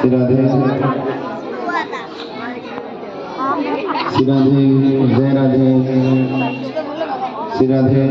राधे श्री राधे जय राधे श्री राधे।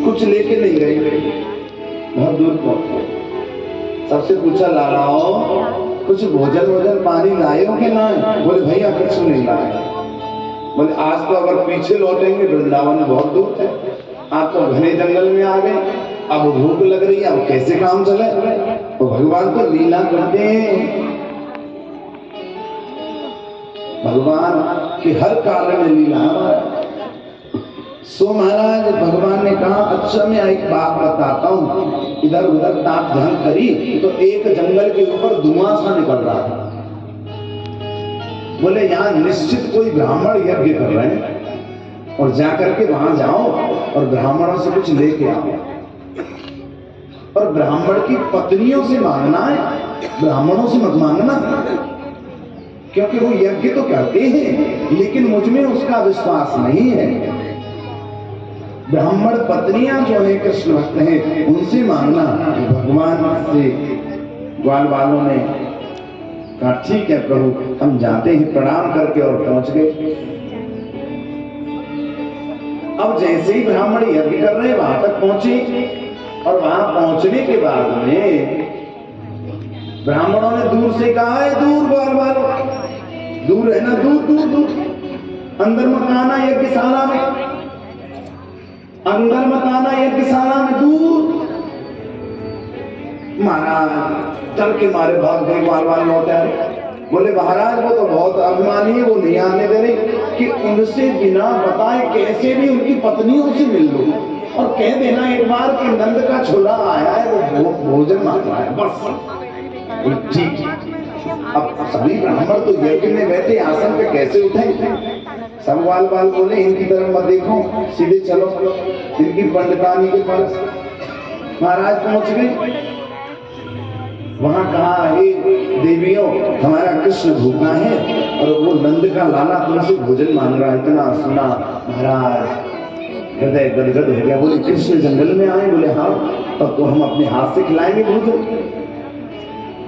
कुछ लेके नहीं गए, बहुत दूर पहुंचे। सबसे पूछा ला रहा हो कुछ भोजन पानी लाए हो कि ना? बोले भैया कुछ नहीं लाए। बोले आज तो अगर पीछे लौटेंगे वृंदावन बहुत दूर थे, आप तो घने जंगल में आ गए, अब भूख लग रही है, अब कैसे काम चले? तो भगवान तो लीला करते हैं, भगवान के हर कार्य में लीला है। सो महाराज भगवान ने कहा अच्छा मैं एक बात बताता हूँ। इधर उधर ताक ध्यान करी तो एक जंगल के ऊपर धुआं सा निकल रहा था। बोले यहाँ निश्चित कोई ब्राह्मण यज्ञ कर रहे हैं और जाकर के वहां जाओ और ब्राह्मणों से कुछ लेके आओ। और ब्राह्मण की पत्नियों से मांगना है, ब्राह्मणों से मत मांगना, क्योंकि वो यज्ञ तो करते हैं लेकिन मुझ में उसका विश्वास नहीं है। ब्राह्मण पत्नियां जो है कृष्ण भक्त हैं उनसे मांगना। भगवान से ग्वाल वालों ने कहा ठीक है प्रभु हम जाते हैं, प्रणाम करके और पहुंच गए। अब जैसे ही ब्राह्मण यज्ञ कर रहे वहां तक पहुंचे और वहां पहुंचने के बाद में ब्राह्मणों ने दूर से कहा है दूर ग्वाल वालों, दूर है ना, दूर दूर दूर, अंदर मत आना यज्ञशाला में, अंदर मत आना यज्ञशाला में, दूर। महाराज डर के मारे भाग गए, ग्वाल वाले लौट आए। बोले महाराज वो तो बहुत अभिमानी है, वो नहीं आने दे रही कि उनसे बिना बताए कैसे भी उनकी पत्नियों से मिल लो और कह देना एक बार कि नंद का छोला आया है, वो भोजन मांग रहा है, बस ठीक। अब सभी ब्राह्मण तो यज्ञ में बैठे आसन पे कैसे उठे? सब ग्वाल वाल बोले इनकी तरफ मत देखो, सीधे चलो इनकी पंडितानी के पास। महाराज पहुंच गए, वहां कहा हे देवियों हमारा कृष्ण भूखा है और वो नंद का लाला तुमसे भोजन मांग रहा है। इतना सुना महाराज हृदय गदगद हो गया। बोले कृष्ण जंगल में आए? बोले हाँ, तब तो हम अपने हाथ से खिलाएंगे भोजन।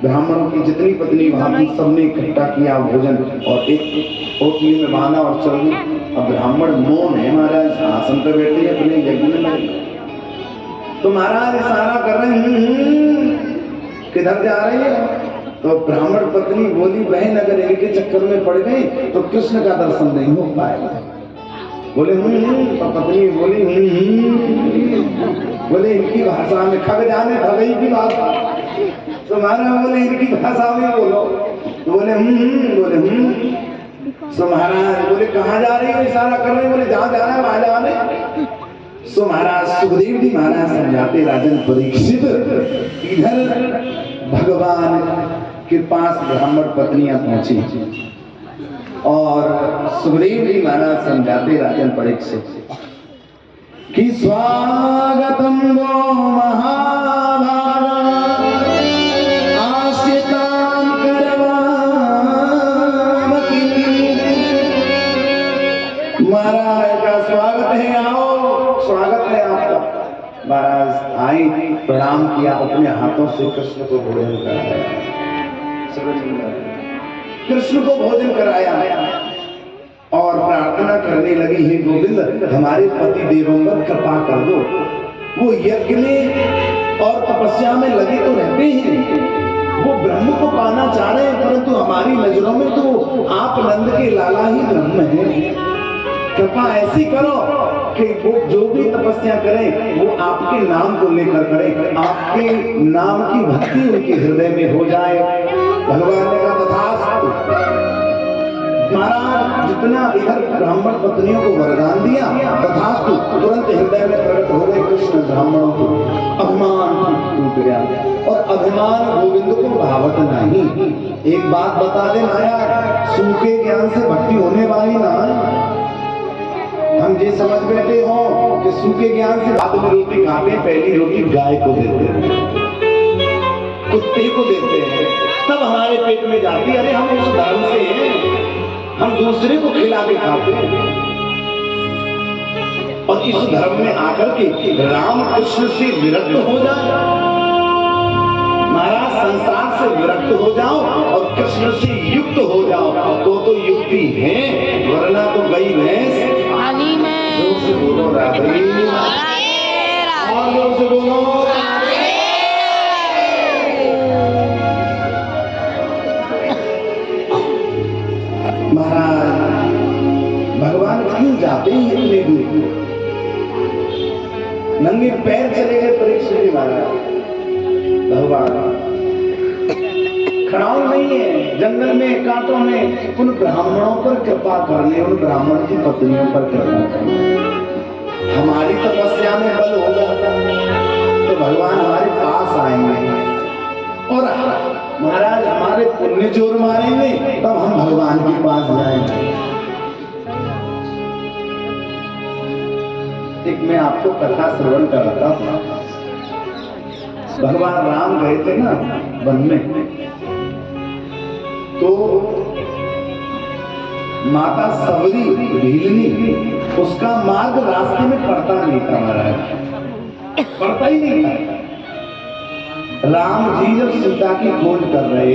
ब्राह्मणों की जितनी पत्नी वहां थी सबने इकट्ठा किया भोजन और एक ओटली में बांधा और चल गए। अब ब्राह्मण मौन है, महाराज आसन पर बैठे अपने यज्ञ में। तो महाराज इशारा कर रहे हैं किधर जा रही है? तो ब्राह्मण पत्नी बोली बहन अगर इनके चक्कर में पड़ गई तो कृष्ण का दर्शन नहीं हो पाएगा। बोले तो पत्नी बोली बोले इनकी भाषा में खग जाने भगई की भाषा। तो महाराज बोले इनकी भाषा में बोलो। तो बोले बोले सो महाराज बोले कहाँ जा रही हो? इशारा कर रहे। बोले जहाँ जाना है वहां जाने। सो महाराज सुखदेव जी महाराज समझाते राजन परीक्षित इधर भगवान के पास ब्राह्मण पत्नियां पहुंची और सुखदेव जी महाराज समझाते राजन परीक्षित कि स्वागतम वो महाभागा आश्रितां करवावती। महाराज का स्वागत है, आओ स्वागत है आपका। महाराज आई, प्रणाम किया, अपने हाथों से कृष्ण को भोजन कराया। कृष्ण को भोजन कराया और और प्रार्थना करने लगी, हे गोविंद हमारे पति देवों पर कृपा कर दो। वो यज्ञ में और तपस्या में लगे तो रहते हैं, वो ब्रह्म को पाना चाह रहे हैं, परंतु हमारी नजरों में तो आप नंद के लाला ही ब्रह्म हैं। कृपा ऐसी करो कि वो जो भी तपस्या करें वो आपके नाम को लेकर करें, आपके नाम की भक्ति उनके हृदय में हो जाए। भगवान ने कहा तथास्तु। महाराज जितना इधर ब्राह्मण पत्नियों को वरदान दिया, तथास्तु तुरंत हृदय में प्रकट हो गए कृष्ण ब्राह्मणों को। अभिमान टूट गया और अभिमान गोविंद को भावत नहीं। एक बात बता दे माया, सूखे ज्ञान से भक्ति होने वाली ना। हम ये समझ बैठे हो कि सूखे ज्ञान से बाद में रोटी खाते, पहली रोटी गाय को देते हैं, कुत्ते को देते हैं, तब हमारे पेट में जाती। अरे हम उस धर्म से हैं, हम दूसरे को खिला के खाते हैं। और इस धर्म में आकर के राम कृष्ण से विरक्त हो जाए, महाराज संसार से विरक्त हो जाओ और कृष्ण से युक्त हो जाओ तो युक्ति है, वरना तो गई भैंस पानी में। जोर से बोलो राधे और जोर से बोलो। महाराज भगवान क्यों जाते हैं इतने दूर? नंगे पैर चले गए परीक्षित जी महाराज। भगवान खड़ाऊ नहीं है, जंगल में कांटों में उन ब्राह्मणों पर कृपा करने, उन ब्राह्मण की पत्नियों पर कृपा करने। हमारी तपस्या में बल होगा तो भगवान हमारे पास आएंगे और महाराज हमारे पुण्य जोर मारेंगे, तब हम भगवान के पास जाएंगे। एक मैं आपको कथा श्रवण करता था। भगवान राम गए थे ना वन में, तो माता सबरी भीलनी, उसका मार्ग रास्ते में पड़ता नहीं था महाराज, पड़ता ही नहीं था। राम जी जब सीता की खोज कर रहे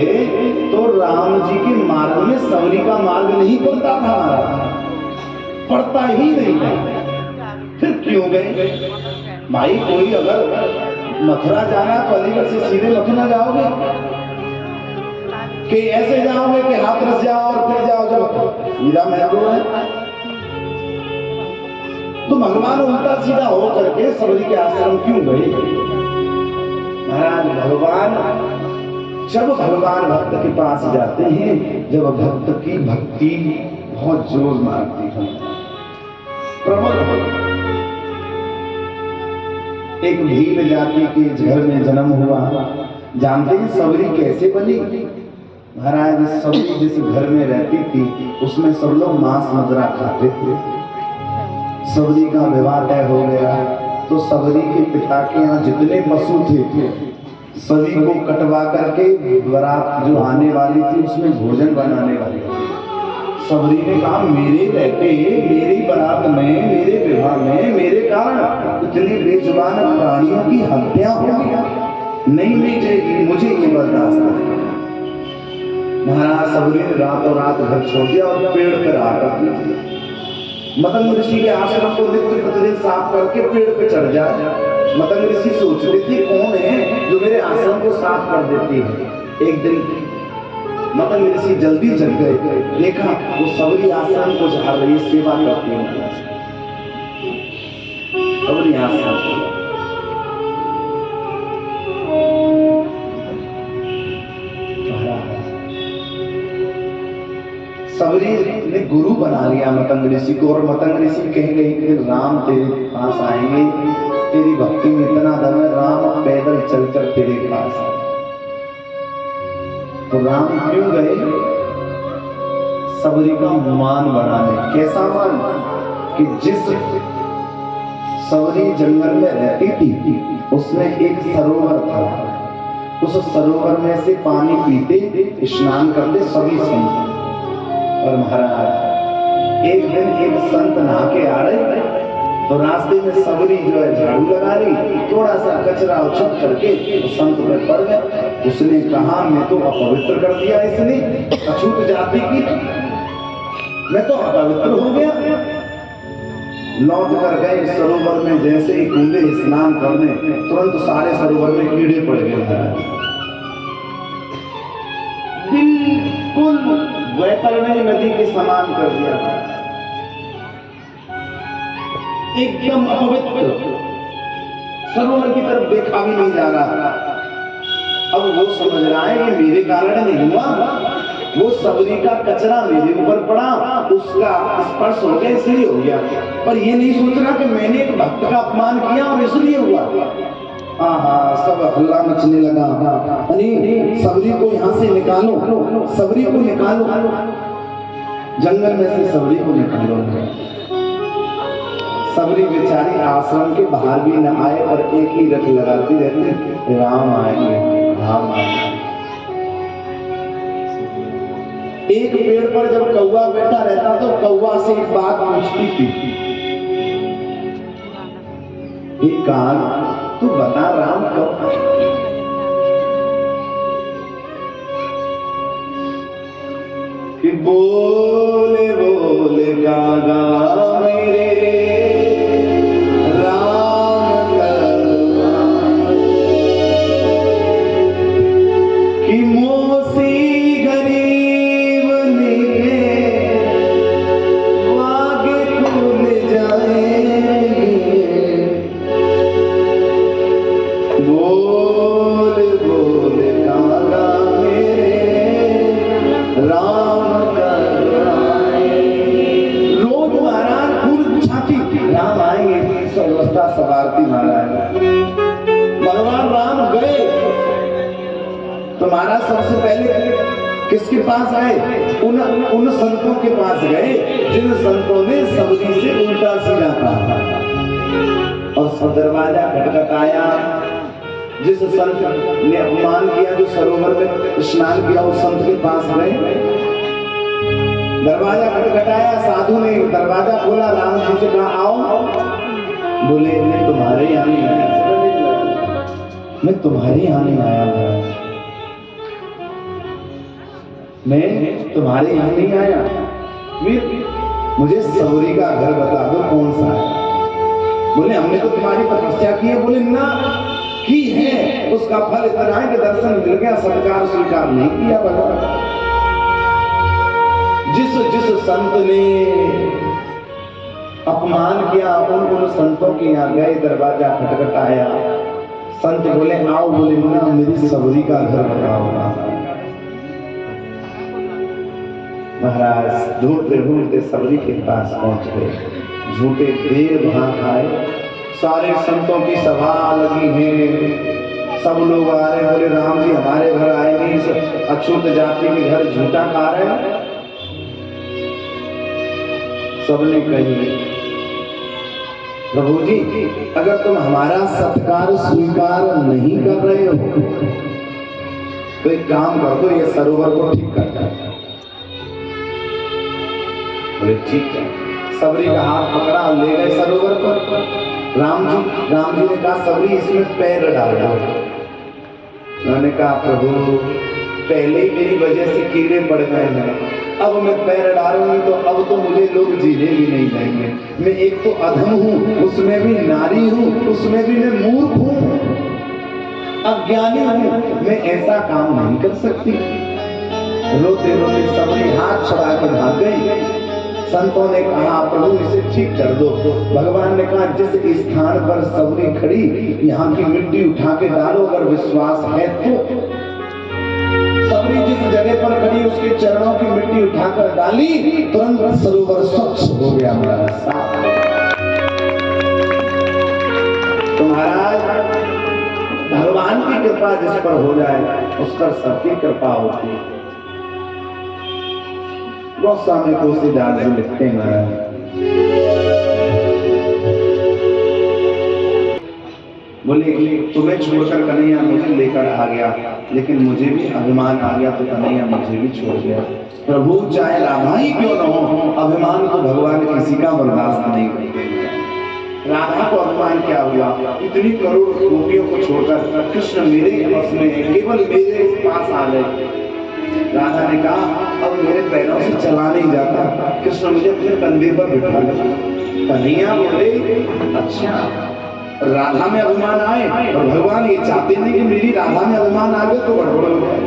तो राम जी के मार्ग में सबरी का मार्ग नहीं पड़ता था महाराज, पड़ता ही नहीं था। फिर क्यों गए भाई? कोई अगर मथुरा जाना तो अलीगढ़ से सीधे मथुरा जाओगे कि ऐसे जाओगे कि हाथरस जाओ और फिर जाओ? जब मीरा महबूब है तो भगवान उल्टा सीधा हो करके सबरी के आश्रम क्यों गए? महाराज भगवान जब भगवान भक्त के पास जाते हैं, जब भक्त की भक्ति बहुत जोर मारती है, प्रबल। एक भील जाति के घर में जन्म हुआ। जानते हैं सबरी कैसे बनी? महाराज सबरी जिस घर में रहती थी उसमें सब लोग मांस मदिरा खाते थे। सबरी का विवाह तय हो गया तो सबरी के पिता के यहाँ जितने पशु थे सभी को कटवा करके बारात जो आने वाली थी उसमें भोजन बनाने वाली थी। सबरी ने कहा मेरे रहते, मेरी बारात में, मेरे विवाह में मेरे कारण इतनी बेजुबान प्राणियों की हत्या हो गई, नहीं मिलेगी, मुझे ये बर्दाश्त नहीं। महाराज सबरी ने रातों रात घर छोड़ दिया और पेड़ पर आकर मतंग ऋषि के आश्रम को नित्य प्रतिदिन साफ करके पेड़ पे चढ़ जाए। मतंग ऋषि सोचते थे कौन है जो मेरे आश्रम को साफ कर देती है। एक दिन मतंग ऋषि जल्दी जग गए, देखा वो सबरी आश्रम को झाड़ रही, सेवा करती है। सबरी आश्रम सबरी ने गुरु बना लिया मतंग ऋषि को, और मतंग ऋषि कह गई कि राम तेरे पास आएंगे, तेरी भक्ति में इतना दम है, राम पैदल चलकर तेरे पास आए। तो राम क्यों गए? सबरी का मान बढ़ाने। कैसा मान? कि जिस सबरी जंगल में रहती थी उसमें एक सरोवर था, उस सरोवर में से पानी पीते, स्नान करते सभी संत। और महाराज एक दिन एक संत नहा के आ रहे तो रास्ते में सबरी जो है झाड़ू लगा रही, थोड़ा सा कचरा उछल करके संत पर पड़ गया। उसने कहा मैं तो अपवित्र कर दिया इसने, अछूत जाति की। मैं तो अपवित्र हो गया। लौट कर गए सरोवर में, जैसे ही कूदे स्नान करने, तुरंत सारे सरोवर में कीड़े पड़ गए। बिल्कुल वैतरणी नदी के समान कर दिया, एकदम अपवित्र, सरोवर की तरफ देखा भी नहीं जा रहा। अब वो समझ रहा है कि मेरे कारण नहीं हुआ, वो सबरी का कचरा मेरे ऊपर पड़ा, उसका स्पर्श हो गया इसलिए हो गया। पर ये नहीं सोच रहा कि मैंने एक भक्त का अपमान किया और इसलिए हुआ। सब हल्ला मचने लगा। सबरी को यहाँ से निकालो, सबरी को निकालो, जंगल में से सबरी को निकालो। सबरी बेचारी आश्रम के बाहर भी न आए और एक ही रट लगाती रहती, राम आएंगे, राम आएंगे। एक पेड़ पर जब कौवा बैठा रहता तो कौवा से एक बात पूछती थी, एक कान तू बता राम कब आएंगे? कि बोले बोले गागा मेरे सवारती महाराज। भगवान राम गए तो महाराज सबसे पहले किसके पास आए? उन संतों के पास गए जिन संतों ने सबरी से उल्टा सीधा कहा और दरवाजा खटखटाया। जिस संत ने अपमान किया, जो सरोवर में स्नान किया, उस संत के पास गए, दरवाजा खटखटाया। साधु ने दरवाजा खोला, राम जी से कहा आओ। बोले मैं तुम्हारे यहाँ नहीं आया, मैं तुम्हारे यहाँ नहीं आया, मैं तुम्हारे यहाँ नहीं आया। मुझे सबरी का घर बता दो कौन सा है। बोले हमने तो तुम्हारी तपस्या की है। बोले ना की है, उसका फल इतना है कि दर्शन मिल गया, सत्कार स्वीकार नहीं किया। भगवान जिस संत ने अपमान किया, उन संतों के यहाँ गए, दरवाजा खटखटाया। संत बोले आओ। बोले ना मेरी सबरी का घर बताओ। महाराज ढूंढते ढूंढते सबरी के पास पहुंच गए। झूठे देर वहां खाए, सारे संतों की सभा लगी है, सब लोग आ रहे। बोले राम जी हमारे घर आए नहीं, अछूत जाति के घर झूठा खा रहे। सबने कही प्रभु जी अगर तुम हमारा सत्कार स्वीकार नहीं कर रहे हो तो एक काम कर दो, ये सरोवर को ठीक कर दो। बोले ठीक है। सबरी का हाथ पकड़ा और ले गए सरोवर पर। राम जी ने कहा सबरी इसमें पैर डाल दो। उन्होंने कहा प्रभु पहले ही मेरी वजह से कीड़े पड़ गए हैं, अब मैं पैर डालूंगी तो अब तो मुझे लोग जीने भी नहीं देंगे। मैं एक तो अधम हूँ, उसमें भी नारी हूँ, उसमें भी मैं मूर्ख हूँ, अज्ञानी हूँ, मैं ऐसा काम नहीं कर सकती। रोते रोते सबरी हाथ छुड़ा के भाग गई। संतों ने कहा प्रभु इसे ठीक कर दो। भगवान ने कहा जिस स्थान पर सबरी खड़ी, यहाँ की मिट्टी उठा के डालो, अगर विश्वास है तो। सबरी जिस जगह पर खड़ी उसके चरणों की मिट्टी उठाकर डाली, तुरंत सरोवर स्वच्छ हो गया। तो महाराज भगवान की कृपा जिस पर हो जाए उस पर सबकी कृपा होती है। गोस्वामी तुलसीदास जी लिखते हैं बोले तुम्हें छोड़कर कन्हैया मुझे लेकर आ गया, लेकिन मुझे भी अभिमान आ गया तो कन्हैया मुझे भी छोड़ गया। प्रभु चाहे राधा ही क्यों न हो, अभिमान को भगवान किसी का बर्दाश्त नहीं करते। राधा को अभिमान क्या हुआ, इतनी करोड़ गोपियों को छोड़कर कृष्ण मेरे बस में केवल मेरे पास आ गए। राधा ने कहा अब मेरे पैरों से चला नहीं जाता, कृष्ण मुझे अपने कंधे पर बिठा लो। कन्हैया बोले अच्छा राधा में अभिमान आए, और भगवान ये चाहते नहीं कि मेरी राधा में अभिमान आ गए तो गड़बड़ हो जाए।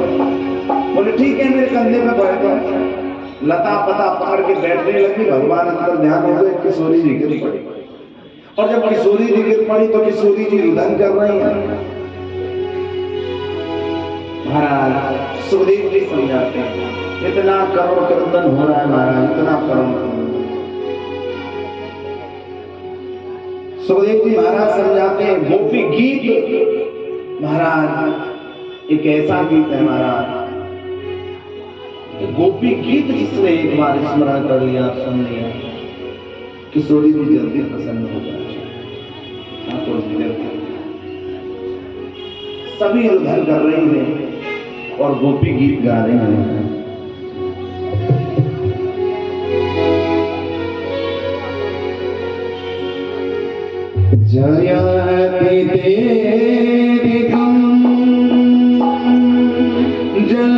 बोले ठीक है मेरे कंधे पे बैठो। लता पता पकड़ के बैठने लगी, भगवान अंदर ध्यान हो गए, किशोरी जी गिर पड़ी। और जब किशोरी जी गिर पड़ी तो किशोरी जी रुदन कर रही हैं। महाराज सुखदेव जी समझाते हैं इतना करुण कीर्तन हो रहा है महाराज, इतना करुण। सुखदेव जी महाराज समझाते हैं गोपी गीत महाराज एक ऐसा गीत है महाराज, गोपी गीत जिसने एक बार स्मरण कर लिया, सुन लिया, किशोरी जी जल्दी प्रसन्न हो जाए। सभी रुदन कर रही हैं और गोपी गीत गा रहे हैं। जयति तेरी धुन जन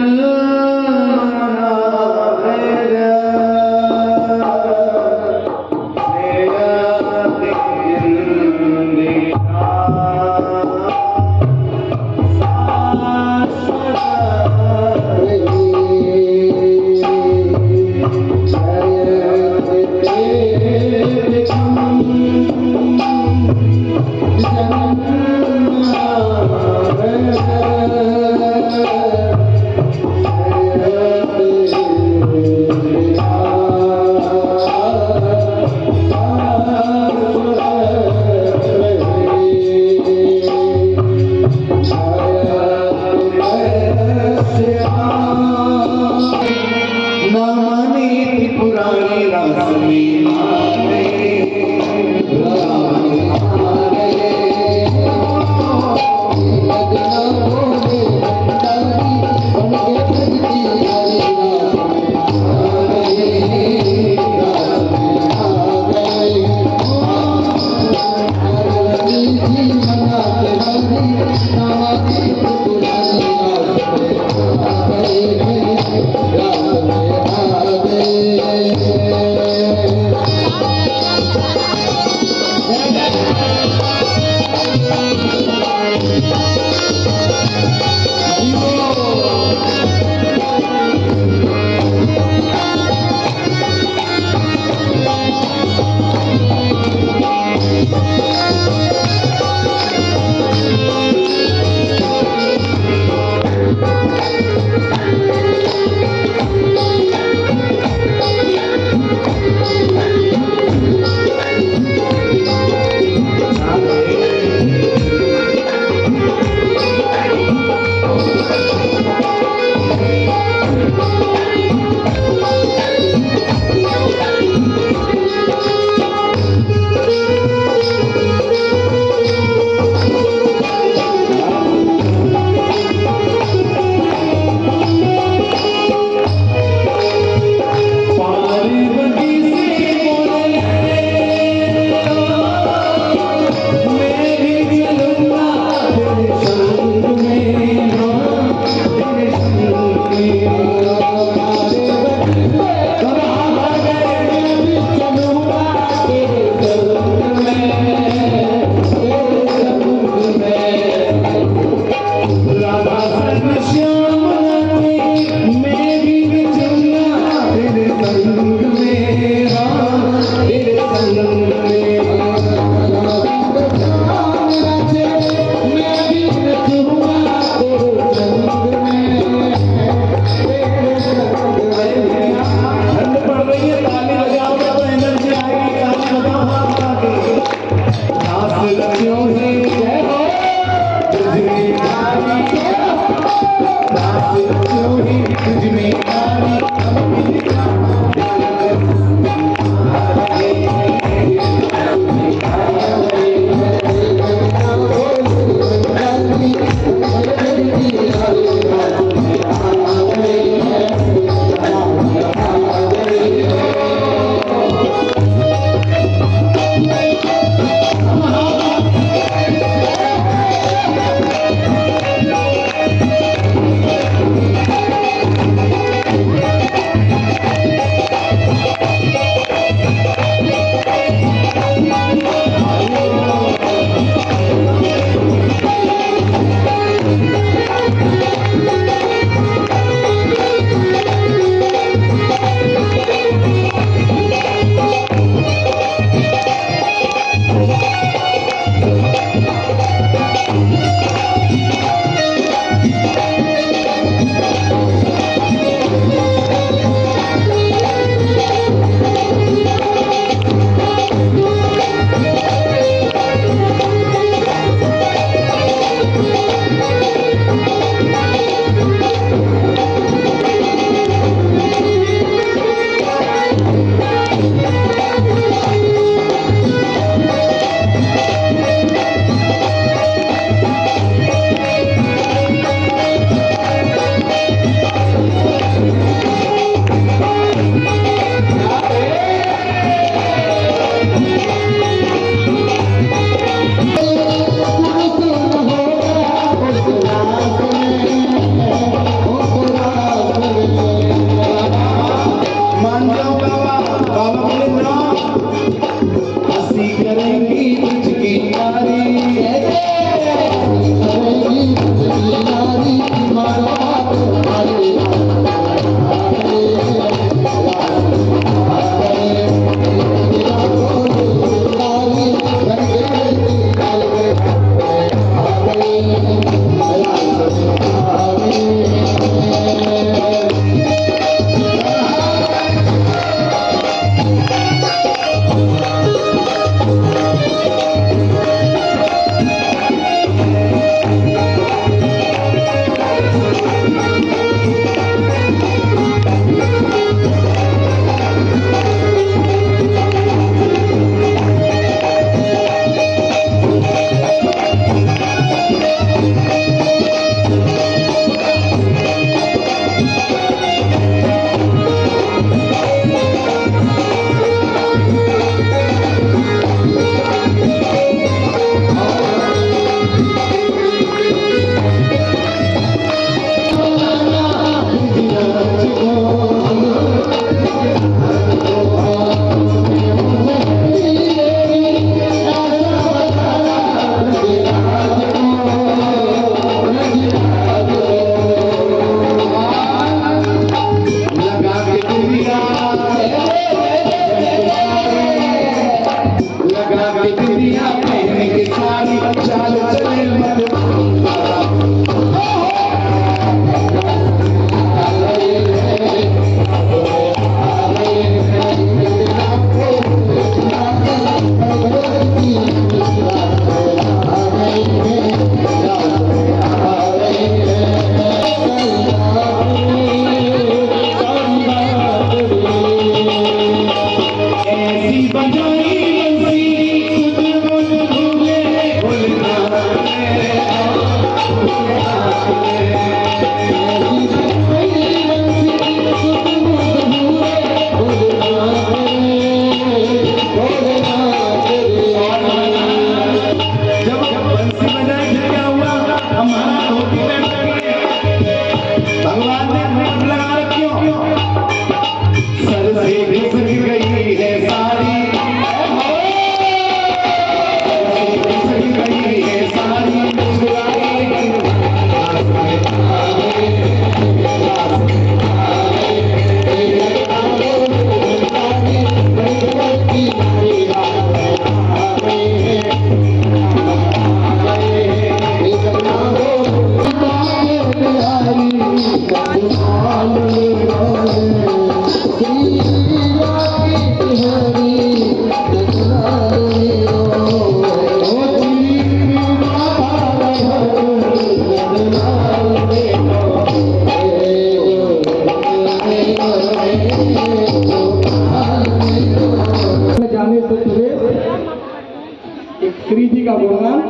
श्री जी का गुणगान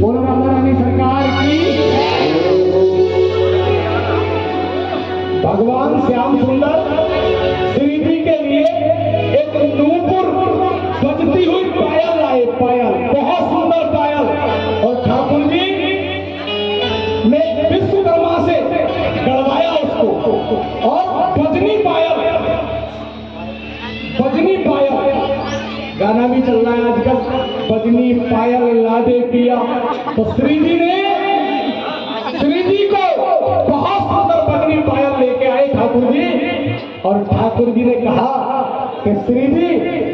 बोलो राधा रानी सरकार की। भगवान श्याम सुंदर श्री जी के लिए एक नूपुर बजती हुई पायल लाए, पायल बहुत सुंदर पायल, और ठाकुर जी ने विश्वकर्मा से गढ़वाया उसको, और बजनी पायल गाना भी चल रहा है आजकल, बजनी पायल लादे पिया। तो श्री जी को बहुत सुंदर बजनी पायल लेके आए ठाकुर जी, और ठाकुर जी ने कहा कि श्री जी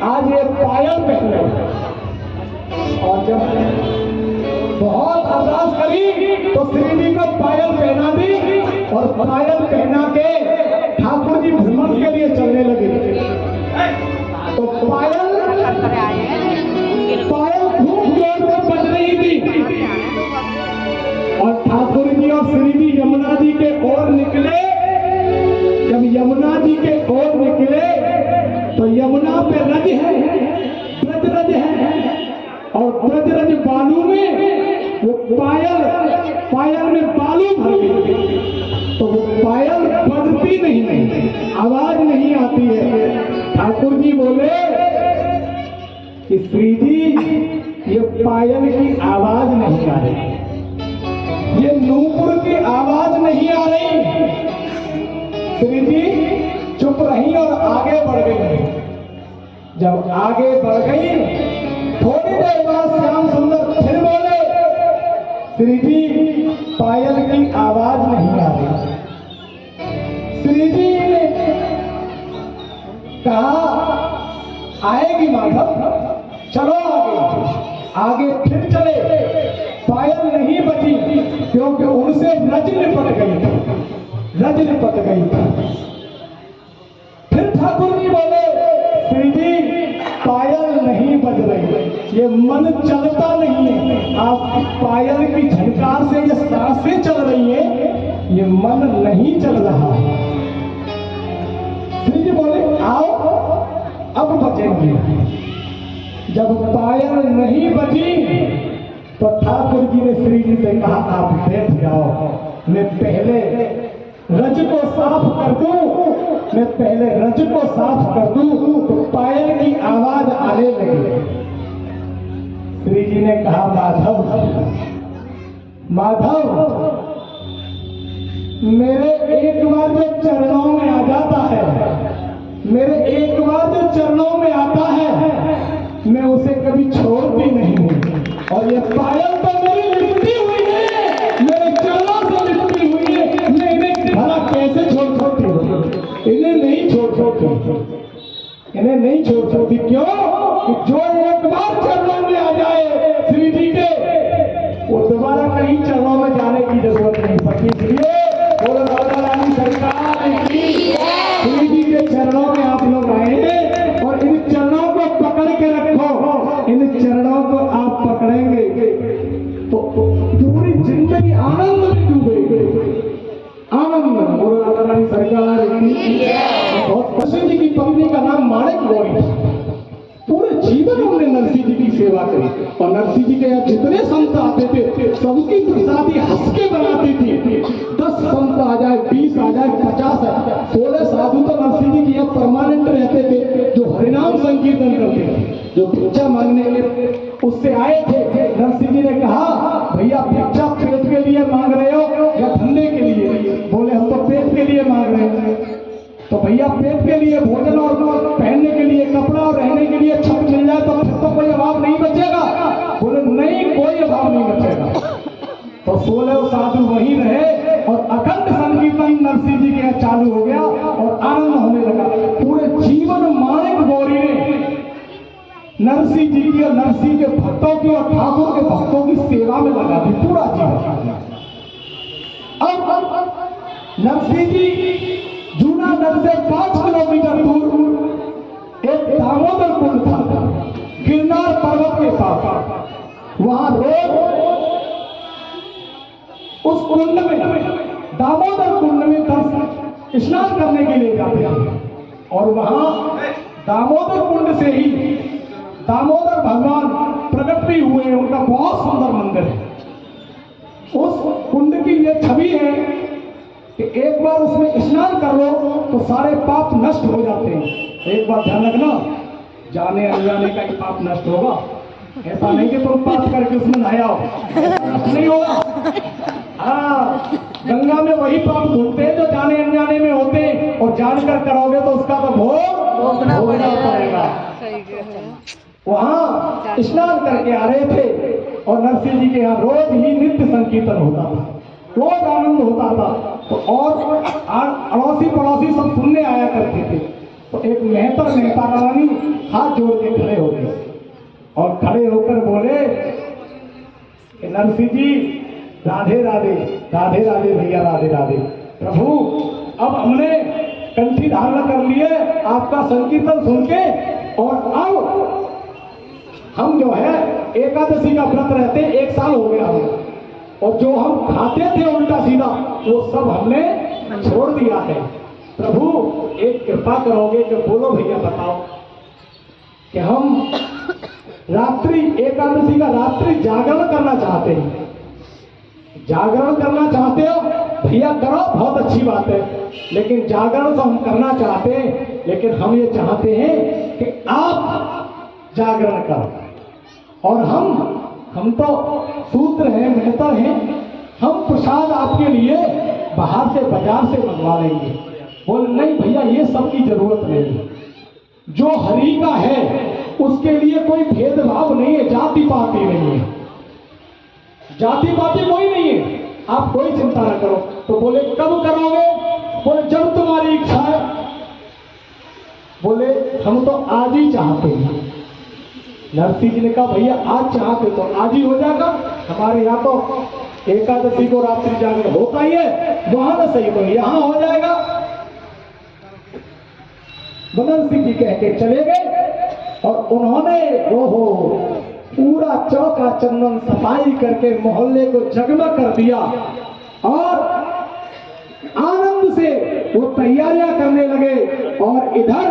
आज ये पायल पहने, और जब बहुत अरदास करी तो श्री जी को पायल पहना दी, और पायल पहना के ठाकुर जी भ्रमण के लिए चलने लगे। तो पायल खूब जोर से बज रही थी, और ठाकुर जी और श्री जी यमुना जी के ओर निकले। जब यमुना जी के ओर निकले तो यमुना पे रज है, ब्रज रज है, और ब्रज रज बालू में वो पायल में बालू भर गई, तो वो पायल बजती नहीं, आवाज नहीं आती है। ठाकुर जी बोले कि श्री जी ये पायल की आवाज नहीं आ रही, ये नूपुर की आवाज नहीं आ रही। श्री जी चुप रही और आगे बढ़ गई। जब आगे बढ़ गई थोड़ी देर बाद श्याम सुंदर फिर बोले, श्री जी पायल की आवाज नहीं आ रही। श्री जी ने कहा आएगी माधव, चलो आगे। आगे फिर चले, पायल नहीं बची, क्योंकि उनसे रज लिपट गई थी, रज लिपट गई थी। फिर ठाकुर जी बोले, श्री जी पायल नहीं बज रही, ये मन चलता नहीं है। आप पायल की झनकार से ये सांसें चल रही है, ये मन नहीं चल रहा। श्री जी बोले आओ अब बचेंगे। जब पायल नहीं बची तो ठाकुर जी ने श्री जी से कहा आप बैठ जाओ, मैं पहले रज को साफ कर दूं, मैं पहले रज को साफ कर दूं तो पायल की आवाज आने लगी। श्री जी ने कहा माधव, माधव मेरे एक बार जो चरणों में आ जाता है, मेरे एक बार जो चरणों में आता है, मैं उसे कभी छोड़ती नहीं हूँ। और ये पायल तो मेरी लिपटी हुई है, मेरे चरणों से लिपटी हुई है, मैं इन्हें भला कैसे छोड़ सकती हूँ? इन्हें नहीं छोड़ सकती, इन्हें नहीं छोड़ सकती। क्यों? कि जो एक बार चरणों में आ जाए श्री जी के, वो दोबारा कहीं चरणों में जाने की जरूरत नहीं पड़ती। इसलिए बोलो राधा रानी सरकार की, श्री जी के चरणों में आप लोग आए हैं और इन चरणों को पकड़ के रखो। इन चरणों को आप पकड़ेंगे तो पूरी जिंदगी आनंद में डूबेगी, आनंद। बोलो राधा रानी सरकार की। और कृष्ण जी की पत्नी का नाम माणिक गौरी था। पूरे जीवन उन्होंने नरसिंह जी की सेवा करी और नरसिंह जी के यहाँ जितने संत आते थे सबकी प्रसादी हंस के बनाती थी। 10 संत आ जाए, 20 आ जाए, 50 आ जाए, 16 साधु तो नरसिंह जी के यहाँ परमानेंट रहते थे, जो हरिनाम संकीर्तन करते थे, जो भिक्षा मांगने के लिए उससे आए थे। नरसिंह जी ने कहा भैया भिक्षा पेट के लिए मांग रहे हो या धंधे के लिए? बोले हम तो पेट के लिए मांग रहे हैं। तो भैया पेट के लिए भोजन और पहनने के लिए कपड़ा और रहने के लिए छत मिल जाए तो फिर तो कोई अभाव नहीं बचेगा। बोले नहीं, कोई अभाव नहीं बचेगा। तो 16 साधु वहीं रहे और अखंड संकीर्तन नरसिंह जी के यहाँ चालू हो गया और आनंद होने लगा। पूरे जीवन माणिक गौरी ने नरसिंह जी की और नरसिंह के भक्तों की और ठाकुर के भक्तों की सेवा में लगा दी पूरा जीवन। अब नरसिंह जी जूनागढ़ से 5 किलोमीटर दूर एक दामोदर कुंड था, गिरनार पर्वत के पास। वहां रोज उस कुंड में, दामोदर कुंड में स्नान करने के लिए जाते हैं और वहां दामोदर कुंड से ही दामोदर भगवान प्रकट भी हुए हैं। उनका बहुत सुंदर मंदिर है। उस कुंड की ये छवि है कि एक बार उसमें स्नान कर लो तो सारे पाप नष्ट हो जाते हैं। एक बार ध्यान रखना, जाने अनजाने का ही पाप नष्ट होगा। ऐसा नहीं कि तुम पाप करके उसमें नहाया हो, नहीं होगा। हाँ, गंगा में वही पाप धुलते हैं जो जाने अनजाने में होते हैं, और जानकर करोगे तो उसका तो भोग भोगना पड़ेगा। वहां स्नान करके आ रहे थे और नरसिंह जी के यहाँ रोज ही नित्य संकीर्तन होता था, रोज आनंद होता था। तो और अड़ोसी पड़ोसी सब सुनने आया करते थे। तो एक मेहतर मेहता रानी हाथ जोड़ के खड़े हो गए और खड़े होकर बोले कि नरसिंह जी राधे राधे, राधे राधे भैया, राधे राधे। प्रभु अब हमने कंठी धारण कर लिए आपका संकीर्तन सुन के, और अब हम जो है एकादशी का व्रत रहते 1 साल हो गया हमें, और जो हम खाते थे उल्टा सीधा वो सब हमने छोड़ दिया है। प्रभु एक कृपा करोगे कि बोलो भैया बताओ कि हम रात्रि एकादशी का रात्रि जागरण करना चाहते हैं। जागरण करना चाहते हो भैया, करो, बहुत अच्छी बात है, लेकिन जागरण तो हम करना चाहते हैं, लेकिन हम ये चाहते हैं कि आप जागरण करो और हम तो सूत्र हैं, मेहतर हैं, हम प्रसाद आपके लिए बाहर से बाजार से मंगवा लेंगे। बोल नहीं भैया, ये सब की जरूरत नहीं, जो हरि का है उसके लिए कोई भेदभाव नहीं है, जाति पाति नहीं है, जाति पाति कोई नहीं है, आप कोई चिंता न करो। तो बोले कब करोगे? बोले जब तुम्हारी इच्छा है। बोले हम तो आज ही चाहते हैं। नरसिंह जी ने कहा भैया आज चाहते तो आज ही हो जाएगा, हमारे यहाँ तो एकादशी को रात्रि जागरण होता ही है, वहां ना सही तो यहाँ हो जाएगा। नरसिंह जी कह के चले गए और उन्होंने पूरा चौका चंदन सफाई करके मोहल्ले को जगमग कर दिया और आनंद से वो तैयारियां करने लगे। और इधर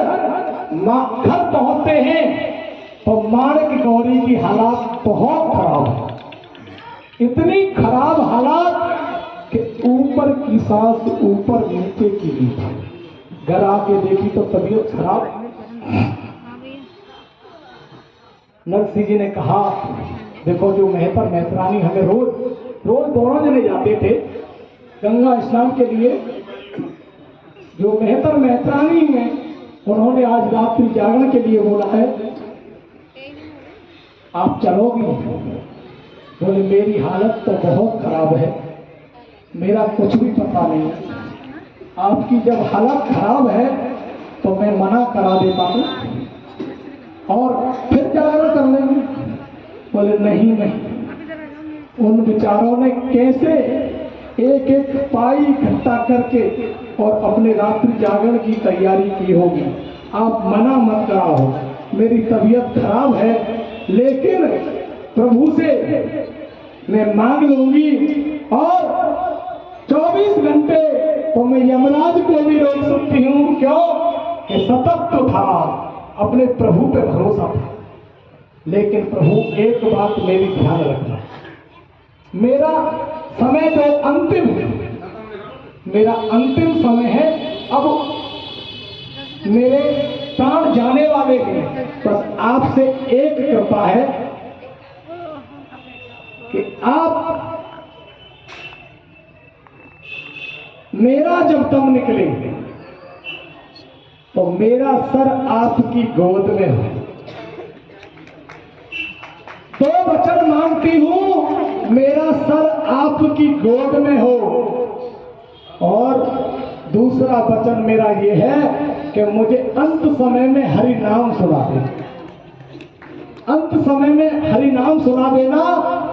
घर पहुंचते हैं तो माणिक गौरी की हालात बहुत खराब है, इतनी खराब हालात कि ऊपर की सांस ऊपर नीचे की नीचे, घर आके देखी तो तबीयत खराब। नरसिंह जी ने कहा देखो जो मेहतर मेहतरानी हमें रोज दोनों जने जाते थे गंगा स्नान के लिए, जो मेहतर मेहतरानी है उन्होंने आज रात्रि जागरण के लिए बोला है, आप चलोगी? बोले मेरी हालत तो बहुत खराब है, मेरा कुछ भी पता नहीं है, आपकी जब हालत खराब है तो मैं मना करा देता हूँ और फिर जागरण कर लेंगे। बोले नहीं, उन विचारों ने कैसे एक एक पाई इकट्ठा करके और अपने रात्रि जागरण की तैयारी की होगी, आप मना मत कराओ, मेरी तबीयत खराब है लेकिन प्रभु से मैं मांग लूंगी और 24 घंटे तो मैं यमराज को भी रोक सकती हूँ। क्यों कि सतत तो था, अपने प्रभु पे भरोसा था, लेकिन प्रभु एक बात मेरी ध्यान रखना, मेरा समय जो अंतिम है, मेरा अंतिम समय है, अब मेरे प्राण जाने वाले हैं, बस आपसे एक कृपा है कि आप मेरा जब दम निकले तो मेरा सर आपकी गोद में हो। 2 वचन मांगती हूं, मेरा सर आपकी गोद में हो और दूसरा वचन मेरा ये है कि मुझे अंत समय में हरि नाम सुना देना, अंत समय में हरि नाम सुना देना।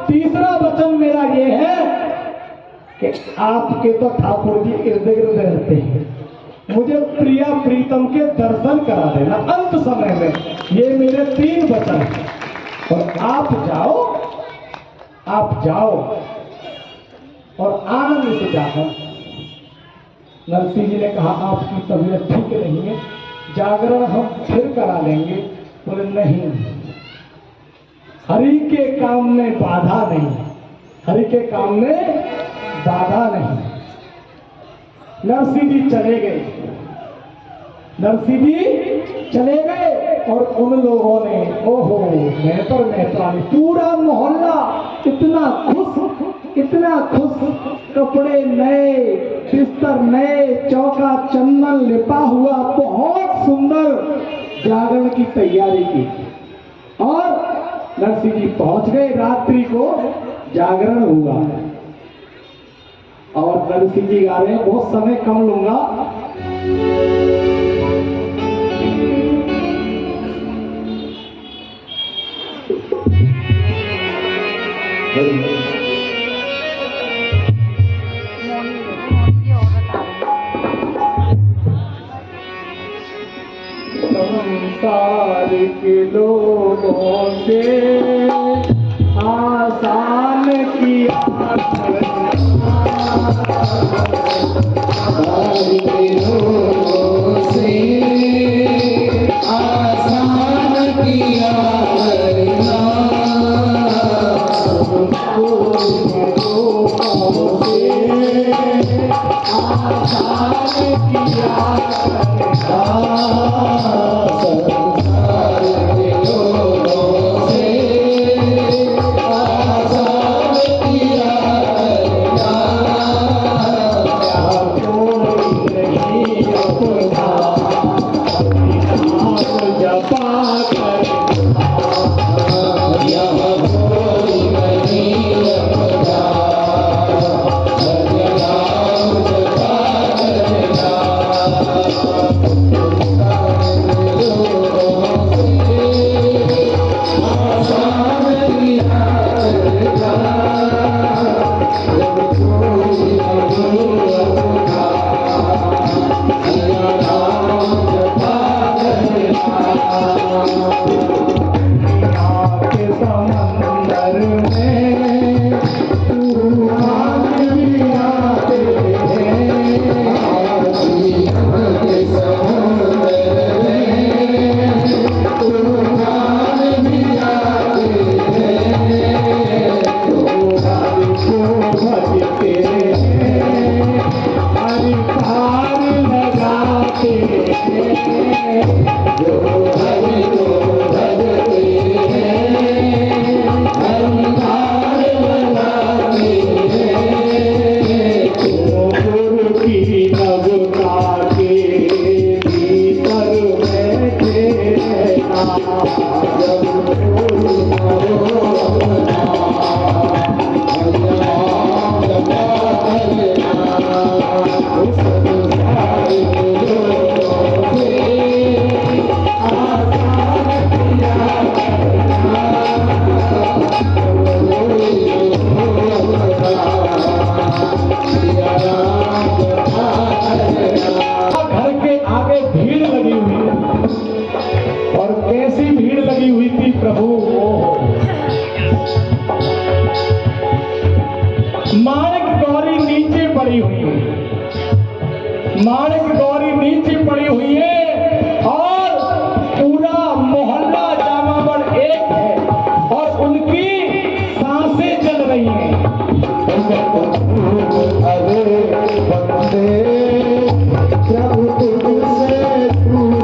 तीसरा वचन मेरा ये है कि आपके तो ठाकुर जी इर्द गिर्द रहते हैं, मुझे प्रिया प्रीतम के दर्शन करा देना अंत समय में। ये मेरे 3 वचन हैं और आप जाओ और आनंद से जाकर। नरसिंह जी ने कहा आपकी तबीयत ठीक नहीं है, जागरण हम फिर करा लेंगे। बोले नहीं, हरि के काम में बाधा नहीं, हरि के काम में बाधा नहीं। नरसिंह जी चले गए, नरसिंह जी चले गए और उन लोगों ने मेहतर मेहतरानी, पूरा मोहल्ला इतना खुश, कपड़े नए, बिस्तर नए, चौका चंदन लिपा हुआ, बहुत सुंदर जागरण की तैयारी की। और नरसिंह जी पहुंच गए, रात्रि को जागरण हुआ और नरसिंह जी गा रहे हैं, बहुत समय कम लूंगा। संसार के लोगों से आसान किया, आसान किया जपा कर पड़ी हुई है, माणिक गौरी नीचे पड़ी हुई है और पूरा मोहल्ला जामावड़ एक है और उनकी सांसें चल रही हैं। अरे बंदे प्रभु तुझसे दूर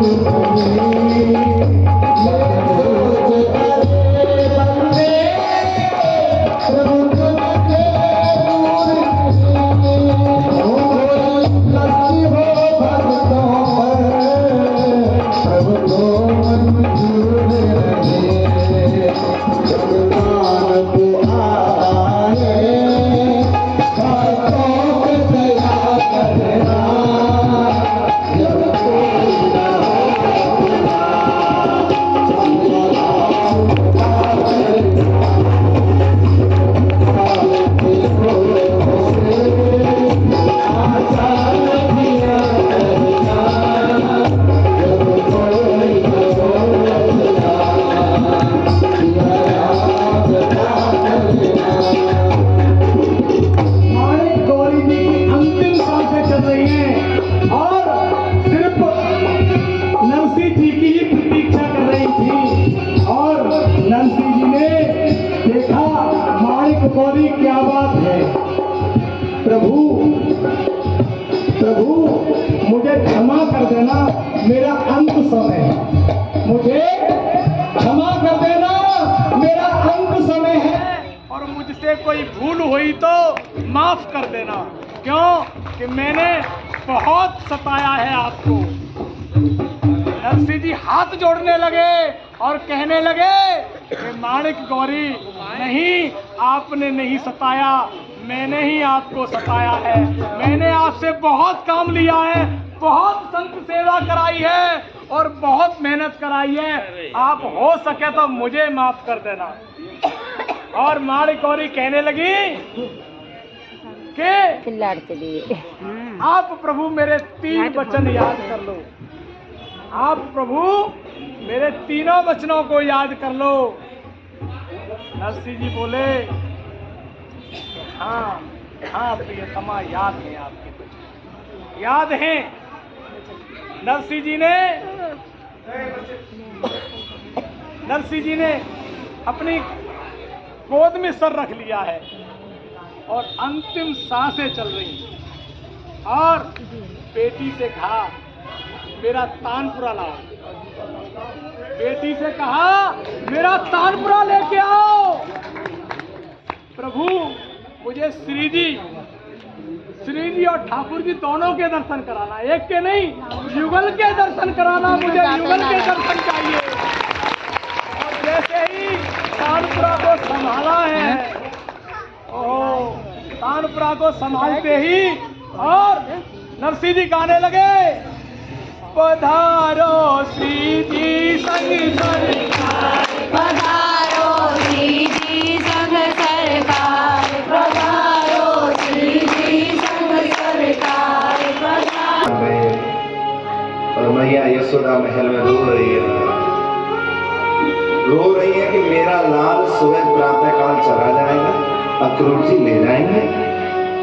नहीं, अरे बंदे प्रभु तुझसे दूर नहीं, लगी हो भक्तों पर प्रभु को मंजूर रहे, भगवान को आए गौरी क्या बात है, प्रभु प्रभु मुझे क्षमा कर देना, मेरा अंत समय है, मुझे क्षमा कर देना, मेरा अंत समय है और मुझसे कोई भूल हुई तो माफ कर देना, क्यों कि मैंने बहुत सताया है आपको। नरसिंह जी हाथ जोड़ने लगे और कहने लगे कि माणिक गौरी नहीं, आपने नहीं सताया, मैंने ही आपको सताया है। मैंने आपसे बहुत काम लिया है, बहुत संत सेवा कराई है और बहुत मेहनत कराई है, आप हो सके तो मुझे माफ कर देना। और माणिक गौरी कहने लगी कि आप प्रभु मेरे 3 वचन याद कर लो, आप प्रभु मेरे तीनों वचनों को याद कर लो। नरसिंह जी बोले हाँ हाँ प्रियतमा, याद है आपके वचन, याद है। नरसिंह जी ने अपनी गोद में सर रख लिया है और अंतिम सांसें चल रही हैं और बेटी से कहा मेरा तानपुरा लाओ, बेटी से कहा मेरा तानपुरा लेके आओ। प्रभु मुझे श्री जी और ठाकुर जी दोनों के दर्शन कराना, एक के नहीं, युगल के दर्शन कराना, मुझे युगल के दर्शन चाहिए। और जैसे ही तानपुरा को संभाला है, ओह तानपुरा को संभालते ही और नरसिंह जी गाने लगे, पधारो श्री जी संग सरकार, पधारो श्री जी संग सरकार, पधारो श्री जी संग सरकार, और मैया यशोदा महल में रो रही है कि मेरा लाल सुबह प्रातःकाल चला जाएगा, अक्रूर जी ले जाएंगे,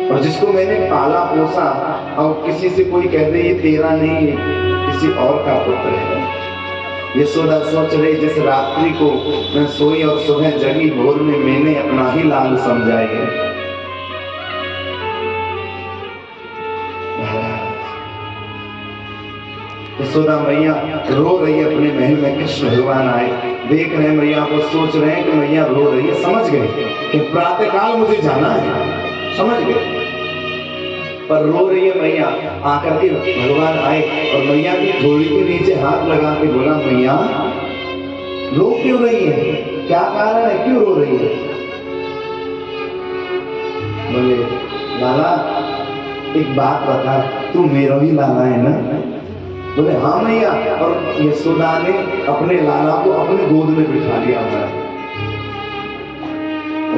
और जिसको मैंने पाला पोसा और किसी से कोई कह दे ये तेरा नहीं किसी और का पुत्र है। यशोदा सोच रही जिस रात्रि को मैं सोई और सुबह जगी, भोर में मैंने अपना ही लाल समझा है। यशोदा मैया रो रही है अपने महल में, कृष्ण भगवान आए, देख रहे हैं मैया को, सोच रहे हैं कि मैया रो रही है, समझ गए कि प्रातःकाल मुझे जाना है, समझ गए, पर रो रही है मैया। आकर के भगवान आए और मैया की झोली के नीचे हाथ लगा के बोला, मैया रो क्यों रही है, क्या कारण है, क्यों रो रही है? बोले लाला एक बात बता, तू मेरा ही लाला है ना? बोले हाँ मैया। और यशोदा ने अपने लाला को अपने गोद में बिठा लिया,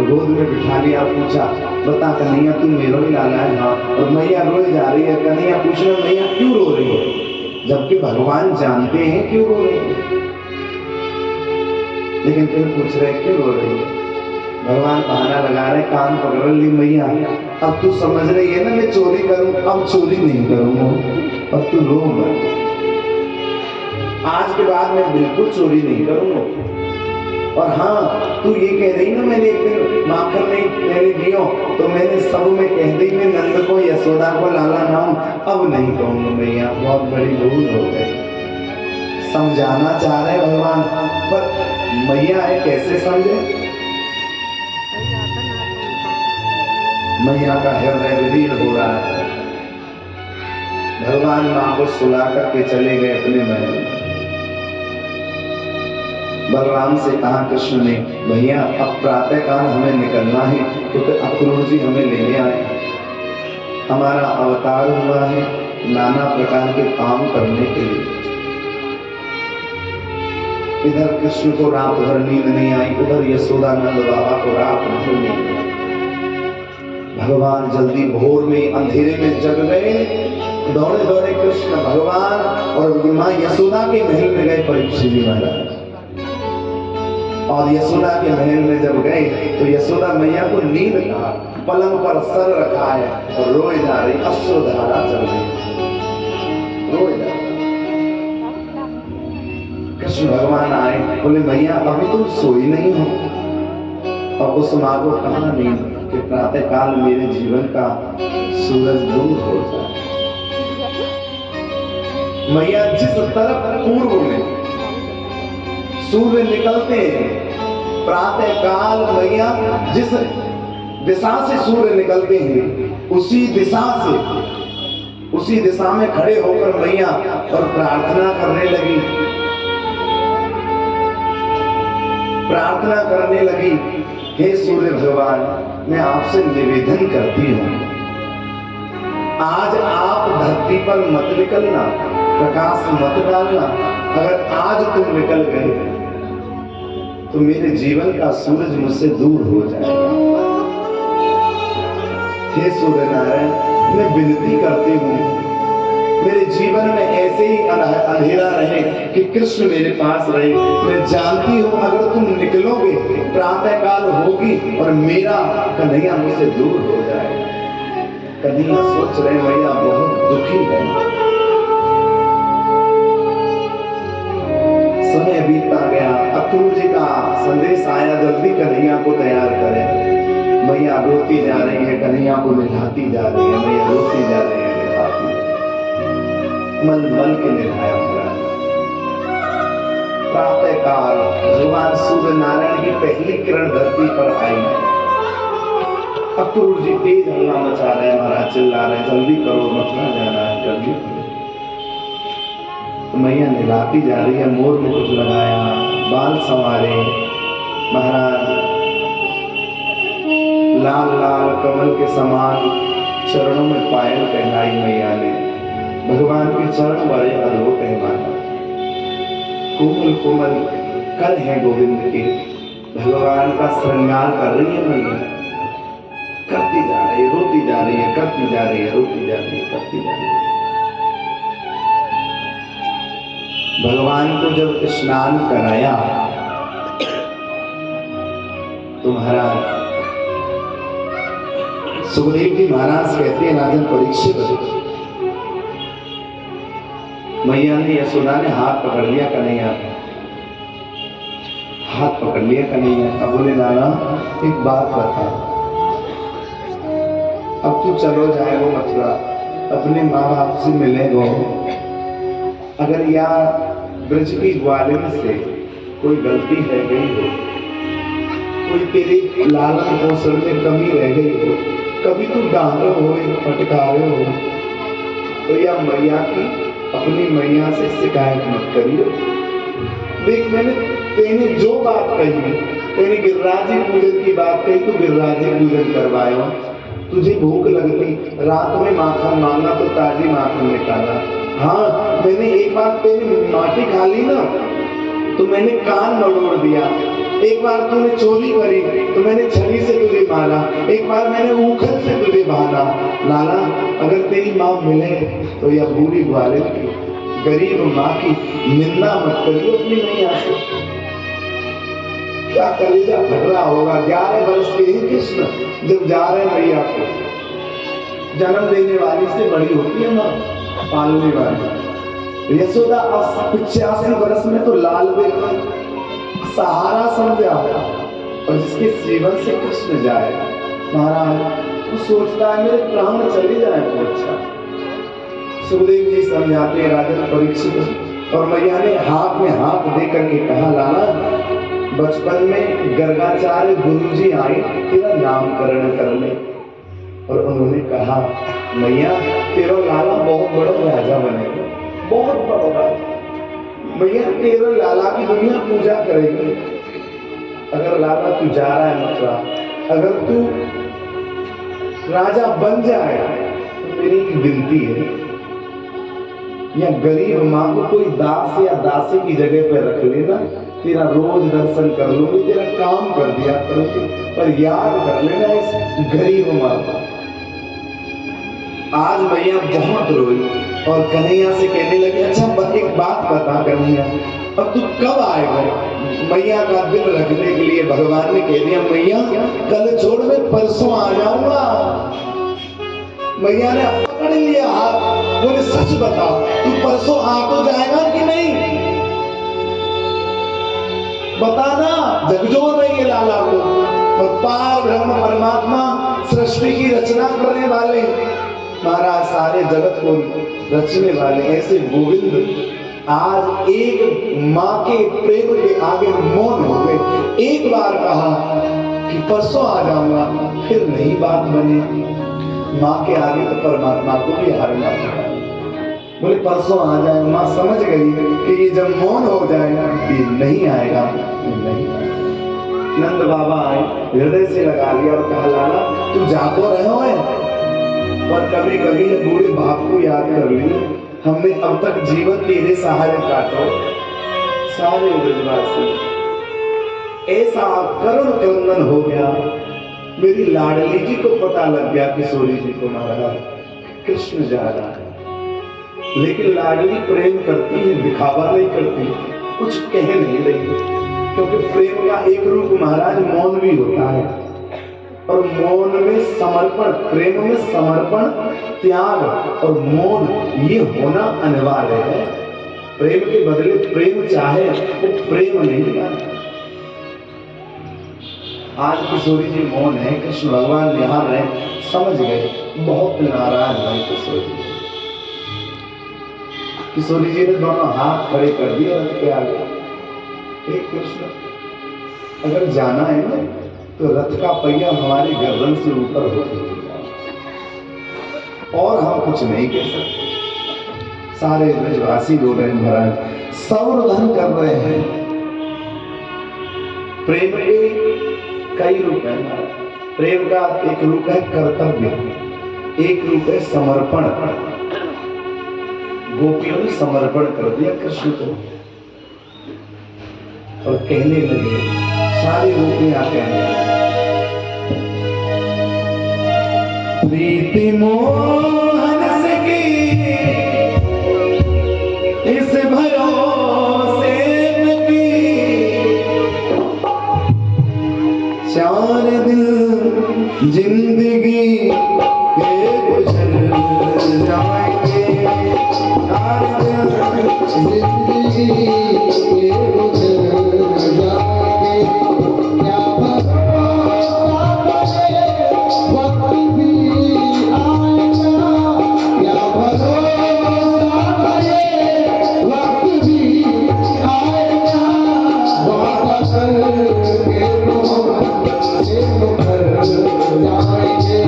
गोद में बिठा लिया, पूछा बता कन्हैया तू मेरा ही लाला है? हाँ। और मैया रोए जा रही है, कन्हैया पूछ रहे मैया क्यों रो रही है, जबकि भगवान जानते हैं क्यों रो रही है, लेकिन फिर पूछ रहे क्यों रो रही है? भगवान बहाना लगा रहे, कान पकड़ ली मैया, अब तू समझ रही है ना मैं चोरी करूं, अब चोरी नहीं करूंगा, अब तू रो मत, आज के बाद मैं बिल्कुल चोरी नहीं करूंगा। और हाँ, तू ये कह रही ना मैंने एक दिन माखन नहीं मैंने दियो, तो मैंने सब में कह दी मैं नंद को यशोदा को लाला नाम, अब नहीं कहूंगा मैया, बहुत बड़ी भूल हो गई। समझाना चाह रहे भगवान, पर मैया है कैसे समझे। मैया का हृदय विदीर्ण हो रहा है। भगवान मां को सुला करके चले गए अपने महल में। बलराम से कहा कृष्ण ने, भैया अब प्रातः काल हमें निकलना है, क्योंकि अक्रूर जी हमें लेने आए, हमारा अवतार हुआ है नाना प्रकार के काम करने के लिए। इधर कृष्ण को रात भर नींद नहीं आई, उधर यशोदा नंद बाबा को रात भर नींद नहीं। भगवान जल्दी भोर में अंधेरे में जग गए, दौड़े दौड़े कृष्ण भगवान और मां यशोदा के महल में गए परीक्षित जी महाराज। और यशोदा के महल में जब गए तो यशोदा मैया को नींद का पलंग पर सर रखा है और रोए जा रही, अश्रुधारा चल रही, रोए जा रही। कृष्ण भगवान आए, बोले मैया अभी तुम सोई नहीं हो। और उस माँ को कहा नींद कि प्रातः काल मेरे जीवन का सूरज दूर हो जाए। मैया जिस तरफ पूर्व में सूर्य निकलते हैं, प्रातः काल मैया जिस दिशा से सूर्य निकलते हैं उसी दिशा में खड़े होकर मैया और प्रार्थना करने लगी, हे सूर्य भगवान, मैं आपसे निवेदन करती हूँ, आज आप धरती पर मत निकलना, प्रकाश मत डालना। अगर आज तुम निकल गए तो मेरे जीवन का सूरज मुझसे दूर हो जाएगा। हे सूर्य नारायण, मैं विनती करती हूँ, मेरे जीवन में ऐसे ही अंधेरा रहे कि कृष्ण मेरे पास रहे। मैं जानती हूँ अगर तुम निकलोगे प्रातः काल होगी और मेरा कन्हैया मुझसे दूर हो जाएगा। कन्हैया सोच रहे मैया बहुत दुखी है। समय बीतता गया, अक्रूर जी का संदेश आया, जल्दी कन्हैया को तैयार करें। मैया रोती जा रही है, कन्हैया को निभाती जा रही है, मैया रोती जा रही है, निभाती मल मल के निभाया महाराज। प्रातः काल भगवान सूर्य नारायण की पहली किरण धरती पर आई। अक्रूर जी तेज हल्ला मचा रहे हैं महाराज, चिल्ला रहे हैं, जल्दी करो मथुरा जाना है, जल्दी करो। तो मैया निभाती जा रही है, मोर मुकुट लगाया, बाल संवारे महाराज, लाल लाल कमल के समान चरणों में पायल पहनाई मैया ने। भगवान के चरण बड़े अद्भुत है महाराज, कोमल कोमल कर है गोविंद के। भगवान का श्रृंगार कर रही है मैया, करती जा रही है, रोती जा रही है, करती जा रही है, रोती जा रही है, करती जा रही है। भगवान को जब स्नान कराया तो महाराज सुखदेव जी महाराज कहते हैं, राजन परीक्षित, मैया ने यशोदा ने हाथ पकड़ लिया कन्हैया, हाथ पकड़ लिया कन्हैया। अब बोले नाना एक बात बता, अब तू चलो जाए वो मथुरा, अपने माँ बाप से मिलेगो, अगर यहाँ ब्रज की ग्वालिन से कोई गलती रह गई हो, कोई तेरे लालन पोषण में कमी रह गई हो, कभी तू डांटो हो, फटकारो हो, तो या मैया की अपनी मैया से शिकायत मत करियो। देख तेने जो बात कही, तेने गिरिराजी पूजन की बात कही, तू गिरिराजी पूजन करवायो। तुझे भूख लगती, रात में माखन मांगा तो ताजी माखन निकाला। हाँ, मैंने एक बार तेरी माटी खा ली ना तो मैंने कान मरोड़ दिया। एक बार तूने चोरी करी तो मैंने छड़ी से तुझे मारा। एक बार मैंने ऊखल से तुझे बांधा। लाला, अगर तेरी माँ मिले तो यह बूढ़ी ग्वालिन की, गरीब माँ की निंदा मत करियो अपनी मैया से। क्या कलेजा फट रहा होगा। 11 वर्ष के ही कृष्ण जब जा रहे हैं मैया को, जन्म देने वाली से बड़ी होती है माँ, पालने वाली। यशोदा 85 वर्ष में तो लाल बेग सहारा समझा, और जिसके जीवन से कृष्ण जाए महाराज वो सोचता है मेरे प्राण चले जाए तो अच्छा। सुखदेव जी समझाते राजन परीक्षित, और मैया ने हाथ में हाथ दे करके कहा लाला बचपन में गर्गाचार्य गुरुजी आए तेरा नामकरण करने, और उन्होंने कहा मैया तेरा लाला बहुत बड़ा राजा बनेगा, बहुत बड़ा राजा। मैया तेरा लाला की दुनिया पूजा करेगी। अगर लाला तू जा रहा है मथुरा, अगर तू राजा बन जाए तो मेरी एक विनती है, या गरीब माँ को कोई दास या दासी की जगह पर रख लेना, तेरा रोज दर्शन कर लूंगी, तेरा काम कर दिया करूंगी, पर याद कर लेना इस गरीब माँ को। आज मैया बहुत रोई और कन्हैया से कहने लगी अच्छा एक बात बता कन्हैया, अब तू कब आएगा। मैया का दिल रखने के लिए भगवान ने कह दिया मैया कल छोड़ मैं परसों आ जाऊंगा। मैया ने पकड़ लिया हाथ, बोले सच बता तू परसों आ तो जाएगा कि नहीं, बताना। झकझोर रही है लाला को, और पार ब्रह्म परमात्मा सृष्टि की रचना करने वाले महाराज, सारे जगत को रचने वाले ऐसे गोविंद आज एक माँ के प्रेम के आगे मौन हो गए। एक बार कहा कि परसों आ जाऊंगा, फिर नहीं बात बनी। माँ के आगे तो परमात्मा को भी हारना पड़ा। बोले परसों आ जाए। माँ समझ गई कि ये जब मौन हो जाएगा ये नहीं आएगा, ये नहीं आएगा। नंद बाबा आए, हृदय से लगा लिया और कहा लाला तू जा तो रहे हो, पर कभी कभी बूढ़े बाप को याद कर ली, हमने अब तक जीवन तेरे सहारे काटा। सारे ब्रजवासी ऐसा करुण क्रंदन हो गया। मेरी लाडली जी को पता लग गया, किशोरी जी को महाराज कृष्ण जा रहा है, लेकिन लाडली प्रेम करती है, दिखावा नहीं करती, कुछ कह नहीं रही, क्योंकि प्रेम का एक रूप महाराज मौन भी होता है, और मौन में समर्पण, प्रेम में समर्पण, त्याग और मौन ये होना अनिवार्य है। प्रेम के बदले प्रेम चाहे वो प्रेम नहीं माने। आज किशोरी जी मौन है, कृष्ण भगवान निहार रहे, समझ गए, बहुत नाराज है किशोरी जी। किशोरी जी ने दोनों हाथ खड़े कर दिए और रथ के आगे, हे कृष्ण अगर जाना है ना तो रथ का पहिया हमारे गर्दन से ऊपर हो और हम कुछ नहीं कह सकते। सारे ब्रजवासी रो रहे हैं महाराज, संवर्धन कर रहे हैं। प्रेम के कई रूप है। प्रेम का एक रूप है कर्तव्य, एक रूप है समर्पण। गोपियों ने समर्पण कर दिया कृष्ण को और कहने लगे, सारी गोपियां कहने प्रीति मोहन से की इस भरोसे में की, चार दिन जिंदगी के गुजर जाएंगे, चार दिन जिंदगी के गुजर जाएंगे, क्या भरोसा करे वक्त भी आएगा, क्या भरोसा करे वक्त भी आएगा, वादा करके लो कर जाएंगे,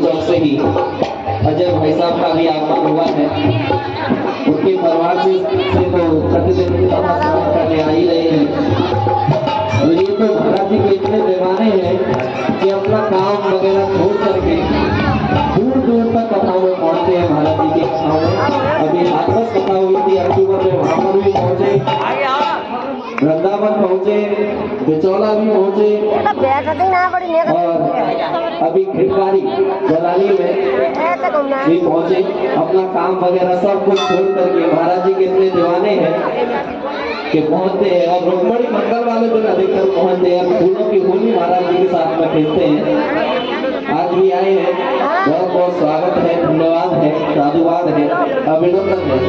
चौक से ही अजय भाई साहब का भी आगमन हुआ है। उनके परिवार से तो प्रतिदिन स्वागत करने आ ही रहे हैं। तो ये तो महाराज जी के इतने दीवाने हैं कि अपना काम वगैरह छोड़ करके दूर दूर तक कथाओं में पहुंचते हैं। महाराज जी की कथाओं में अभी हाथरस कथा हुई थी अक्टूबर में, वहां पर भी पहुंचे, वृंदावन पहुंचे, बिचौला भी पहुंचे और अभी खिड़कारी जलाली में भी पहुंचे। अपना काम वगैरह सब कुछ छोड़ करके महाराज जी के इतने दीवाने हैं कि पहुंचते हैं और रुक्मणी मंगल वाले दिन अधिकतर पहुंचते हैं। फूलों की होली महाराज जी के साथ में खेलते हैं। आज भी आए हैं, बहुत बहुत स्वागत है, धन्यवाद है, साधुवाद है, अभिनंदन है।